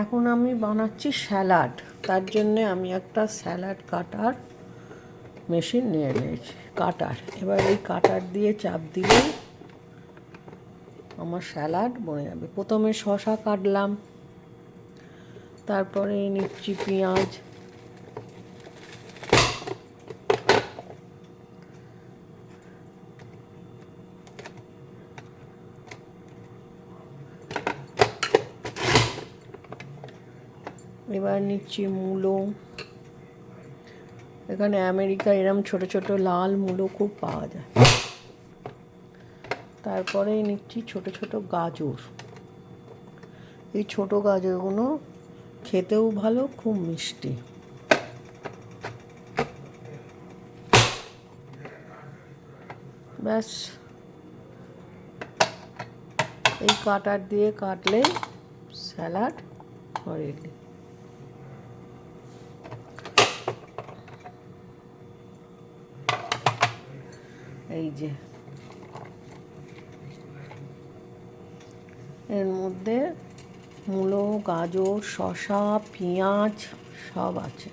এখন আমি বানাচ্ছি স্যালাড। তার জন্যে আমি একটা স্যালাড কাটার মেশিন নিয়ে নিয়েছি, কাটার। এবার এই কাটার দিয়ে চাপ দিলেই আমার স্যালাড বনে যাবে। প্রথমে শসা কাটলাম, তারপরে নিচ্ছি পেঁয়াজ, এবার নিচ্ছি মূলো। এখানে আমেরিকা এরম ছোট ছোট লাল মূলো খুব পাওয়া যায়। তারপরে নিচ্ছি ছোট ছোট গাজর। এই ছোট গাজরগুলো খেতেও ভালো, খুব মিষ্টি। ব্যাস, এই কাটার দিয়ে কাটলেই স্যালাড রেডি। এই যে এর মধ্যে মূলো, গাজর, শসা, পেঁয়াজ সব আছে।